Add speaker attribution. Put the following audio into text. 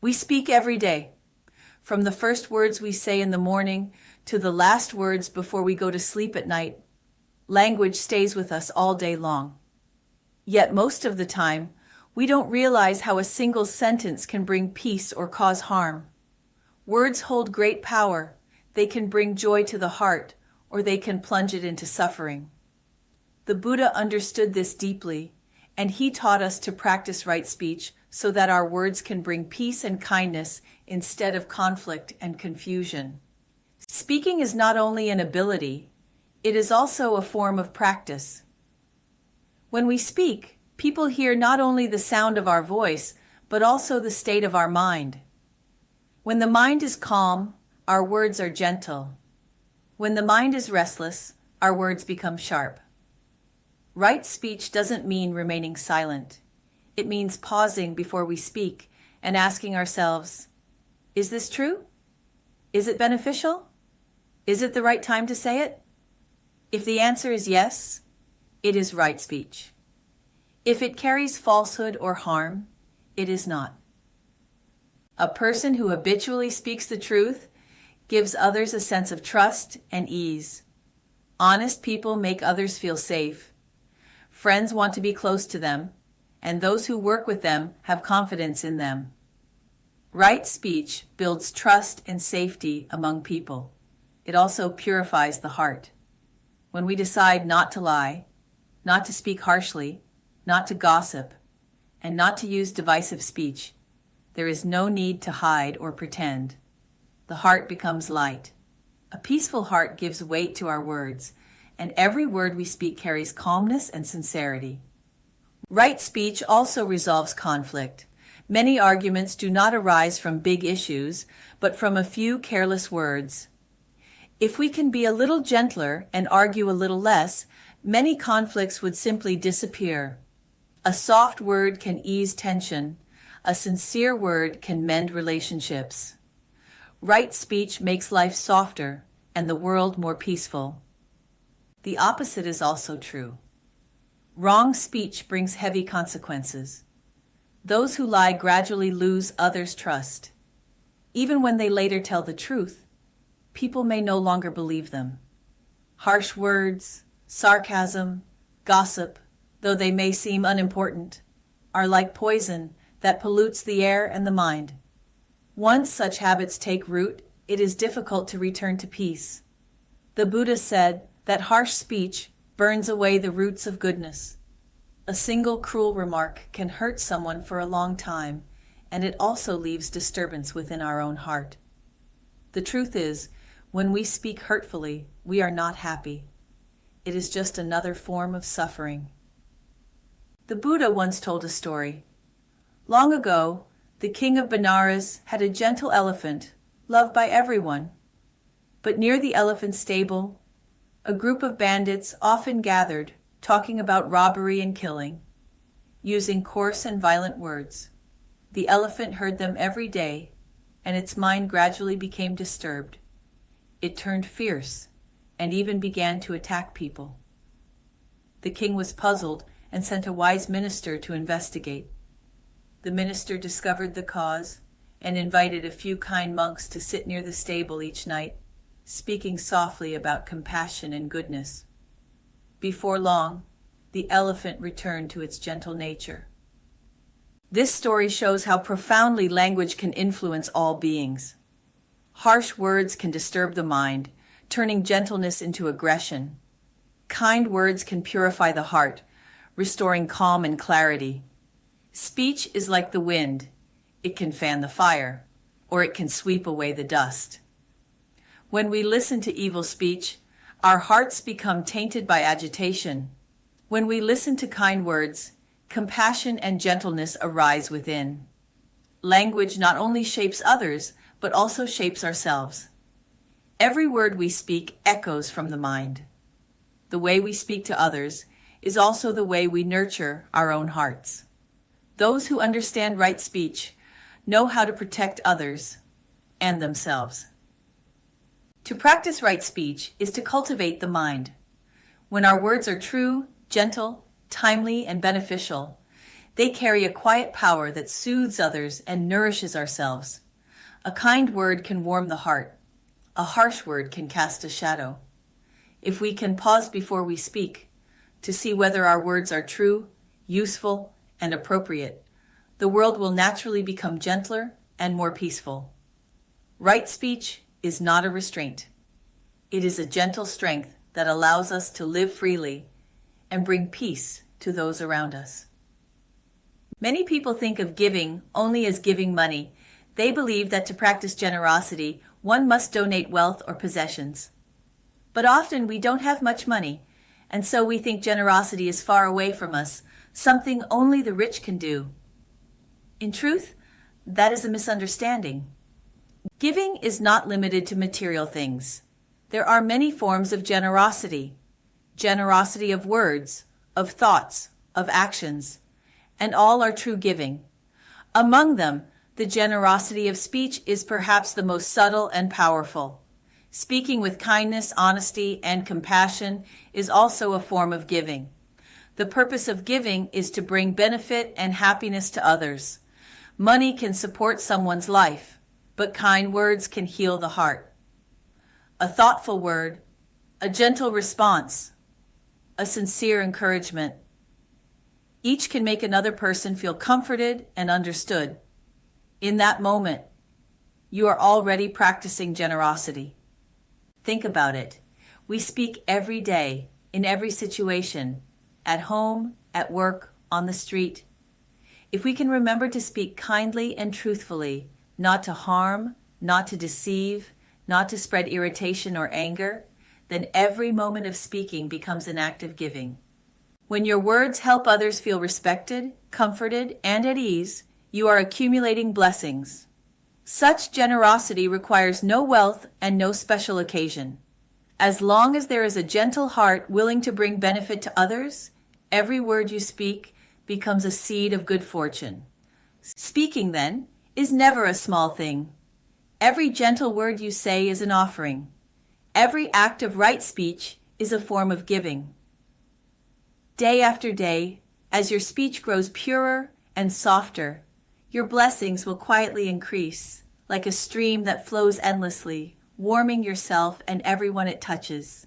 Speaker 1: We speak every day, from the first words we say in the morning to the last words before we go to sleep at night. Language stays with us all day long. Yet most of the time, we don't realize how a single sentence can bring peace or cause harm. Words hold great power. They can bring joy to the heart, or they can plunge it into suffering. The Buddha understood this deeply, and he taught us to practice right speech so that our words can bring peace and kindness instead of conflict and confusion. Speaking is not only an ability, it is also a form of practice. When we speak, people hear not only the sound of our voice, but also the state of our mind. When the mind is calm, our words are gentle. When the mind is restless, our words become sharp. Right speech doesn't mean remaining silent. It means pausing before we speak and asking ourselves, is this true? Is it beneficial? Is it the right time to say it? If the answer is yes, it is right speech. If it carries falsehood or harm, it is not. A person who habitually speaks the truth gives others a sense of trust and ease. Honest people make others feel safe. Friends want to be close to them, and those who work with them have confidence in them. Right speech builds trust and safety among people. It also purifies the heart. When we decide not to lie, not to speak harshly, not to gossip, and not to use divisive speech, there is no need to hide or pretend. The heart becomes light. A peaceful heart gives weight to our words, and every word we speak carries calmness and sincerity. Right speech also resolves conflict. Many arguments do not arise from big issues, but from a few careless words. If we can be a little gentler and argue a little less, many conflicts would simply disappear. A soft word can ease tension. A sincere word can mend relationships. Right speech makes life softer and the world more peaceful. The opposite is also true. Wrong speech brings heavy consequences. Those who lie gradually lose others' trust. Even when they later tell the truth, people may no longer believe them. Harsh words, sarcasm, gossip, though they may seem unimportant, are like poison that pollutes the air and the mind. Once such habits take root, it is difficult to return to peace. The Buddha said that harsh speech burns away the roots of goodness. A single cruel remark can hurt someone for a long time, and it also leaves disturbance within our own heart. The truth is, when we speak hurtfully, we are not happy. It is just another form of suffering. The Buddha once told a story. Long ago, the king of Benares had a gentle elephant, loved by everyone. But near the elephant's stable, a group of bandits often gathered, talking about robbery and killing, using coarse and violent words. The elephant heard them every day, and its mind gradually became disturbed. It turned fierce, and even began to attack people. The king was puzzled and sent a wise minister to investigate. The minister discovered the cause and invited a few kind monks to sit near the stable each night, speaking softly about compassion and goodness. Before long, the elephant returned to its gentle nature. This story shows how profoundly language can influence all beings. Harsh words can disturb the mind, turning gentleness into aggression. Kind words can purify the heart, restoring calm and clarity. Speech is like the wind. It can fan the fire, or it can sweep away the dust. When we listen to evil speech, our hearts become tainted by agitation. When we listen to kind words, compassion and gentleness arise within. Language not only shapes others, but also shapes ourselves. Every word we speak echoes from the mind. The way we speak to others is also the way we nurture our own hearts. Those who understand right speech know how to protect others and themselves. To practice right speech is to cultivate the mind. When our words are true, gentle, timely, and beneficial, They carry a quiet power that soothes others and nourishes ourselves. A kind word can warm the heart. A harsh word can cast a shadow. If we can pause before we speak, to see whether our words are true, useful, and appropriate, the world will naturally become gentler and more peaceful. Right speech is not a restraint. It is a gentle strength that allows us to live freely and bring peace to those around us. Many people think of giving only as giving money. They believe that to practice generosity, one must donate wealth or possessions. But often we don't have much money, and so we think generosity is far away from us, something only the rich can do. In truth, that is a misunderstanding. Giving is not limited to material things. There are many forms of generosity. Generosity of words, of thoughts, of actions, and all are true giving. Among them, the generosity of speech is perhaps the most subtle and powerful. Speaking with kindness, honesty, and compassion is also a form of giving. The purpose of giving is to bring benefit and happiness to others. Money can support someone's life, but kind words can heal the heart. A thoughtful word, a gentle response, a sincere encouragement. Each can make another person feel comforted and understood. In that moment, you are already practicing generosity. Think about it. We speak every day, in every situation, at home, at work, on the street. If we can remember to speak kindly and truthfully, not to harm, not to deceive, not to spread irritation or anger, then every moment of speaking becomes an act of giving. When your words help others feel respected, comforted, and at ease, you are accumulating blessings. Such generosity requires no wealth and no special occasion. As long as there is a gentle heart willing to bring benefit to others, every word you speak becomes a seed of good fortune. Speaking, then, is never a small thing. Every gentle word you say is an offering. Every act of right speech is a form of giving. Day after day, as your speech grows purer and softer, your blessings will quietly increase, like a stream that flows endlessly, warming yourself and everyone it touches.